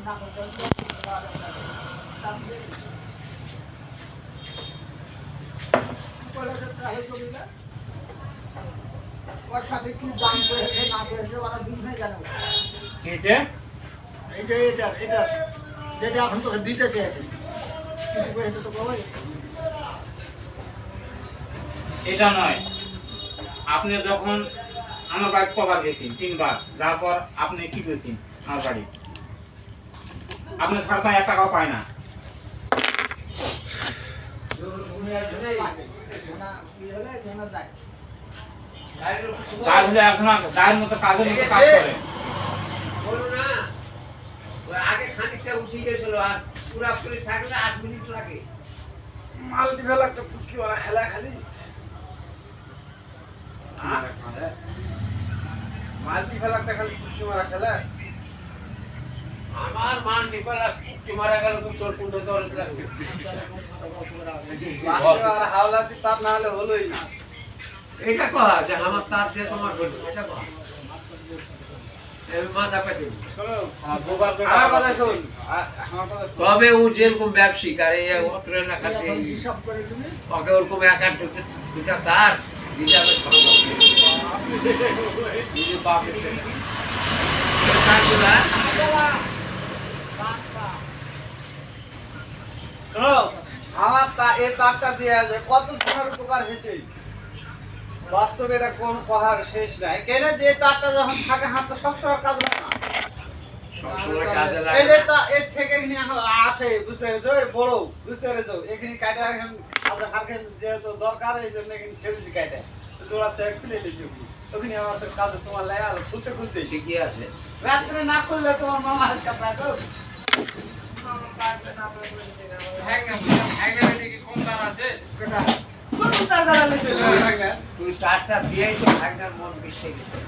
ওর সাথে কি দাম করেছে না করেছে ওরা দুজনেই জানে। এই যে এটা যেটা এখন তোকে দিতে চেয়েছে কিছু করেছে তো কবে? এটা নয়, আপনি যখন আমার বাড়ি কবার গেছেন 3 বার, যাওয়ার পর আপনি কি করেছেন আমার বাড়ি? আপনি ছাড়া তো 1 টাকাও পায় না। তাহলে এখন গায়ের মতো কাজের মতো কাজ করে। বলো না, ওই আগে খানিকটা উঠে গেছিল আর পুরাপুরি থাকলে 8 মিনিট লাগে। মাল্টিভেল একটা ফুটকি ওরা খেলা খালি মাল্টিভেল একটা খালি ফুটকি মারা খেলা। আমার মান নিপালা কি মারা গেল তুই তোর কুন্ডে তোর লাগবে। আর হাওলাতি তার না হলে হলোই না। এটা কয়া যে আমার তার দিয়ে তোমার হলো, এটা কয়া এই মাথা পেতে আমার কথা শোন, আমার কথা শোন। তবে ও যেরকম ব্যবসায়িক আর এই অত্রে না খাতে হিসাব করে তুমি ওকে ওরকম এক আট দুটা কার দিতে হবে খরচ হবে। নিজে বাপের ছেলে। কারগুলা শোনো, আমার এই তারটা দিয়ে আছে কত জনের উপকার হয়েছে। বাস্তবে এটা কোন পাহাড় শেষ নাই কেন, যে তারটা যখন থাকে হাতে সবসময় কাজ লাগে না। সবসময় কাজে লাগে। এই যে এর থেকে নিয়ে আছে বুঝতে পেরেছো, এর বড় বুঝতে পেরেছো, এখানে কাটা এখন আজ হারকেন যেহেতু দরকার এই জন্য এখানে ছেড়েছি কাটা জোড়া থেকে খুলে নিয়েছি। ওখানে আমার তো কাজ তোমার লাগা খুলতে খুলতে ঠিকই আছে। রাত্রে না খুললে তোমার মামা হালকা পায় তো। কোন তার দাঁড়ালে চলে তুই চারটা দিয়েই তো ভাগনার মন বিষে গেছে।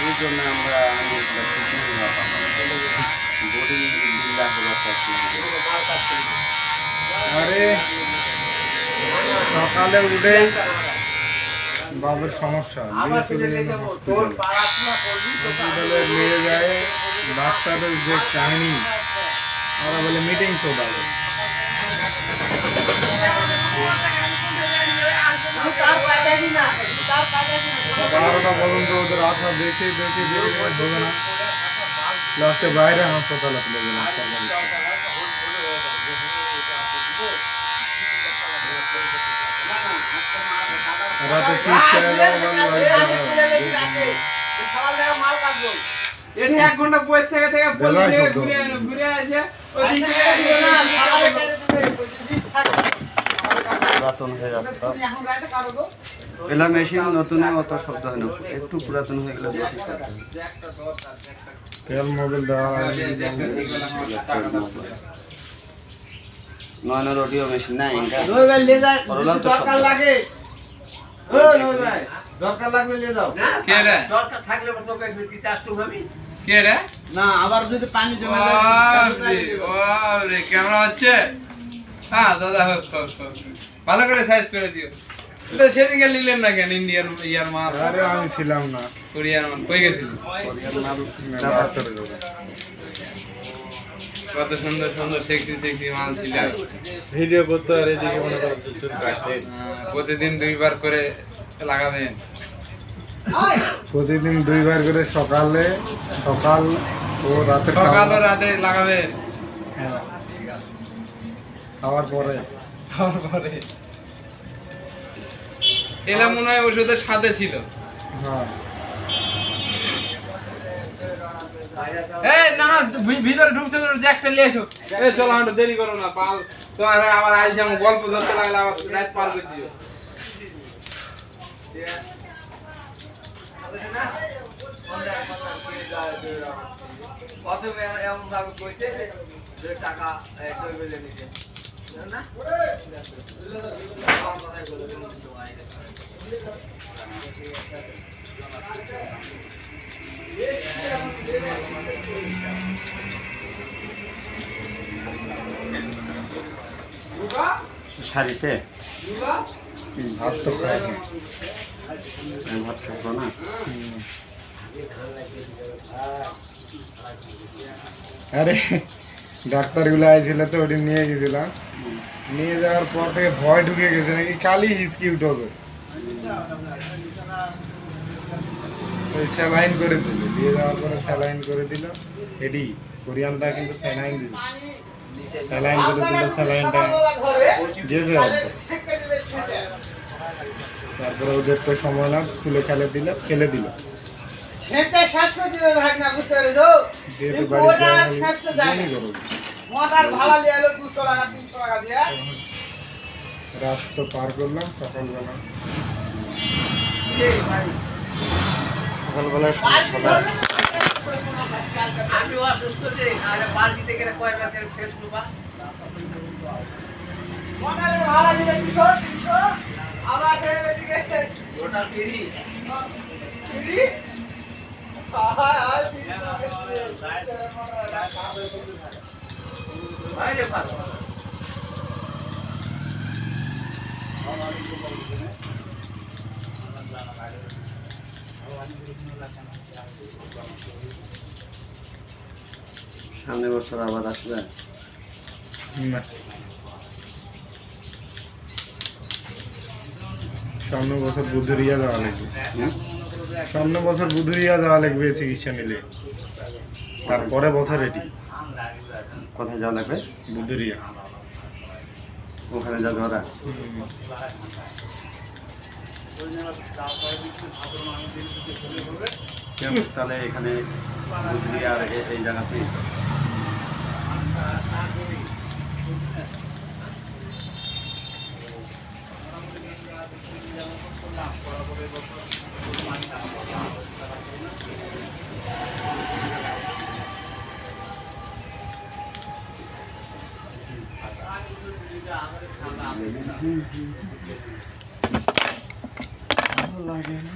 এই জন্য আমরা বোর্ডিং আরে সকালে উঠে বাবার সমস্যা হসপিটালে নিয়ে যায়। ডাক্তারের যে কাহিনী, ওরা বলে মিটিং চলবে। 12টা পর্যন্ত ওদের আশা দেখে হবে না, লাস্টে বাইরে হাসপাতালে তুলে গেলাম সরকারি। রাতে ফিস খেয়ে এটি 1 ঘন্টা বসে থেকে ঘুরে আসে পুরাতন হয়ে যাচ্ছে। এলা মেশিন নতুন অত শব্দ হয় না, একটু পুরাতন হয়ে গেলে বেশি শব্দ হয়। তেল মোবিল দেওয়া নয়নের অডিও মেশিন না এটা দরকার লাগে, দরকার লাগলে নিয়ে যাও। কে রে? দরকার থাকলে তোকে দিতে আসতো ভাবি। কে রে? না আবার যদি পানি জমে ওরে কেমন হচ্ছে? হ্যাঁ দাদা, ভালো করে সাইজ করে দিও। এটা সেদিকে নিলেন না কেন? ইন্ডিয়ান ইয়ার মাল। আরে আমি ছিলাম না, কোরিয়ার মাল কই গেছিলি? কত সুন্দর সুন্দর সেক্সি মাল ছিল। ভিডিও করতে আর এদিকে মনে করো চুল কাটতে। প্রতিদিন 2 বার করে লাগাবেন। প্রতিদিন 2 বার করে সকাল ও রাতে সকাল ও রাতে লাগাবেন। হ্যাঁ, খাওয়ার পরে এলা মনে হয় ওষুধের সাথে ছিল। হ্যাঁ এই না না, ভিতরে ঢুকছে তো জ্যাকটা নিয়ে এসো। এই চলো, আমরা দেরি করো না, পাল তোমার আবার আইসাম গল্প ধরতে লাগলে আবার রাত পার করে দিও। বুঝলে না? প্রথমে এমন ভাবে কইছে যে টাকা টেবিলে নিতে বুঝলে না? আমার কথাই বলে দিল কিন্তু সারিছে ভাত তো খাইছে। আমি ভাত খাবো না। আরে ডাক্তারগুলো আইছিল তো ওটি নিয়ে গেছিলাম, নিয়ে যাওয়ার পর থেকে ভয় ঢুকে গেছে নাকি কালি হিসকি উঠবে। ওই স্যালাইন করে দিল, দিয়ে যাওয়ার পরে স্যালাইন করে দিল। এডি কোরিয়ানটা কিন্তু স্যালাইন দিল, স্যালাইন করে দিল, স্যালাইনটা দিয়েছে অল্প। তারপরে ওদের তো সময় না, খুলে ফেলে দিল। ছেঁচে শেষ করে দিবে ভাগ না, বুঝতে পেরেছো? যেহেতু কিন্তু বাড়ি ওটা যাওয়া ছেঁচতে যায় না। করবো, মোটর ভাড়া নিয়ে এলো 200 টাকা 300 টাকা দিয়ে। রাত তো পার করলাম সকালবেলা। সকালবেলায় সমস্যা হয়। আমি অসুস্থ যে আরে বাড়িতে গেলে কয়বার করে শেষ করবা মোটরের ভাড়া দিলে 200 আবার এদিকে ওটা ফিরি ফ্রি। বাইরে পাস সামনের বছর আবার আসবে। না, সামনের বছর বুধুরিয়া যাওয়া লাগবে। সামনের বছর বুধুরিয়া যাওয়া লাগবে চিকিৎসা নিলে, তারপরে বছর এটি কোথায় যাওয়া লাগবে? বুধুরিয়া। ওখানে যাবে ওরা। তাহলে এখানে বুধুরিয়া আর এই জায়গাতেই লাগে না।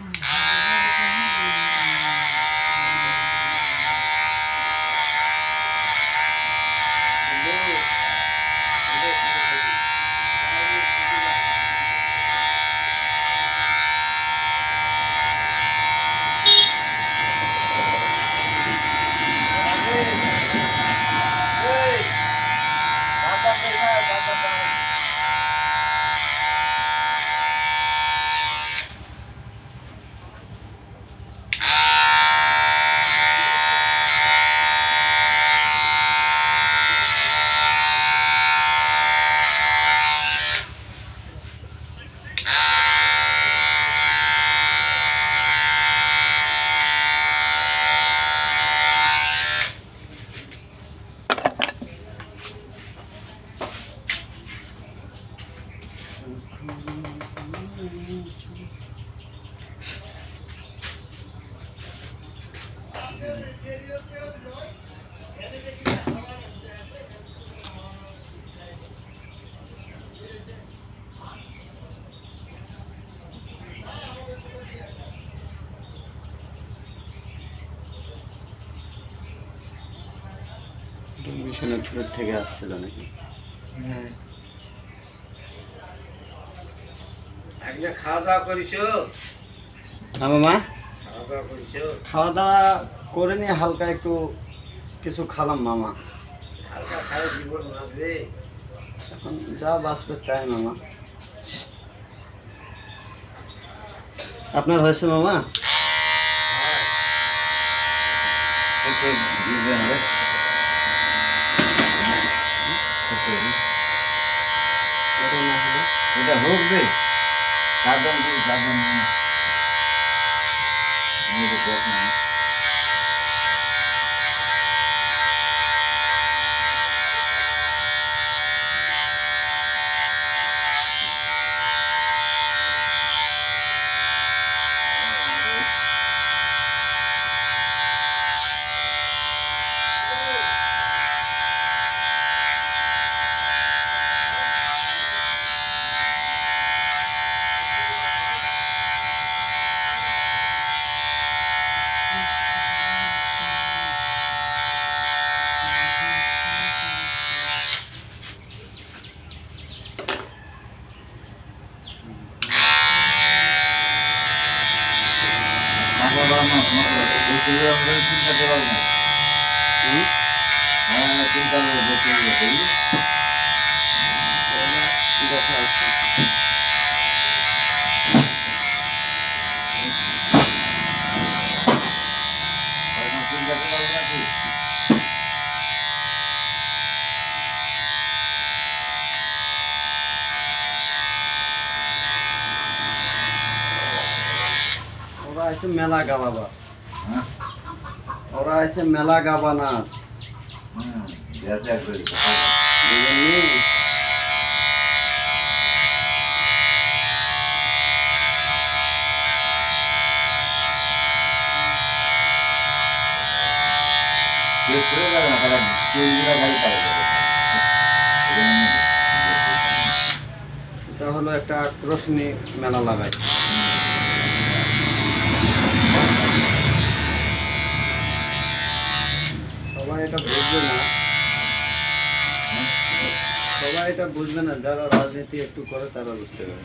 বিশ্বনাথপুর থেকে আসছিল নাকি? একটা খাওয়া দাওয়া করিছো হ্যাঁ মামা, খাওয়া দাওয়া করিছো খাওয়া দাওয়া করে নিয়ে হালকা একটু কিছু খালাম মামা। হালকা খাওয়া জীবন বাঁচবে এখন যা বাঁচবে তাই মামা। আপনার হয়েছে মামা? একটু দিবেন হবে। এটা না হলে এটা হোক রে সাবধান করে সাবধান বাবা মা বেশি আমরা চিন্তা করব না আমরা চিন্তা করব বেশি বেশি দেখা আছে। আমরা চিন্তা করব না কি ওরা আছে মেলা গাবাবা, হ্যাঁ ওরা আছে মেলা গাবানা গ্যাসে করি বুঝলি? ये पूरे का ना पर चोरी का गाड़ी पाए এটা হলো একটা আক্রোশনী মেলা লাগাইছে। সবাই এটা বুঝবে না, সবাই এটা বুঝবে না, যারা রাজনীতি একটু করে তারা বুঝতে পারে।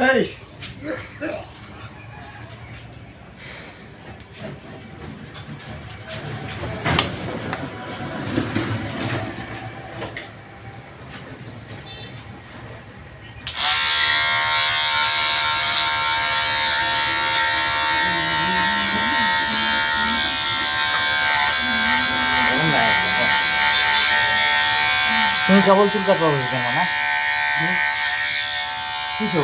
এই তুমি কেবল চুল কাটবা বলছো না কিছু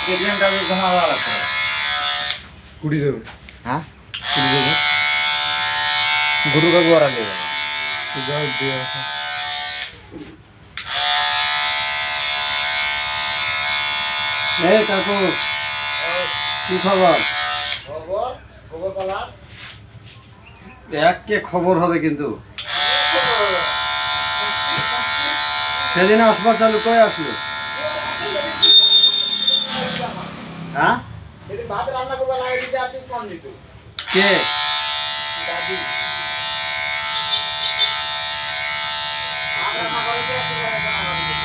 কেজিএমটা ঘুমাওয়া লাগছে কুড়ি যাবে হ্যাঁ কুড়ি যাবে গুরু কাকু আর আগে যাও দিয়ে আসো। এই কাকু, কি খবর? খবর খবর পালা একে খবর হবে কিন্তু। সেদিন আসবার চালু কয়ে আসলো? হ্যাঁ এদিন ভাত রান্না করবা লাগে দিতে আর তুই ফোন দিত কে দাদি ভাত রান্না করে দিয়ে তুই রান্না করে দিত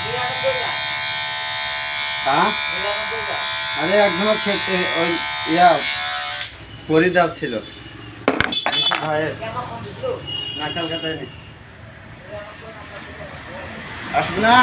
নিরাটা কইরা হ্যাঁ নিরাটা কইরা আরে একজনের ছেলে ওই ইয়া পরিদার ছিল ভাইয়ের কেন ফোন দিত না কলকাতায় নেই আসবে না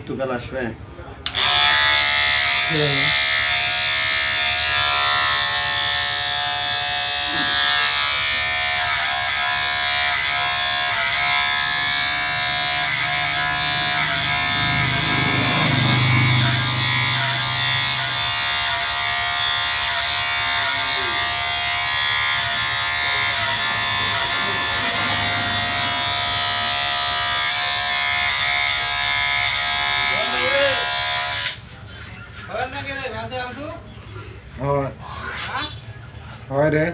পর্তুগাল আসবে হয় হয় রে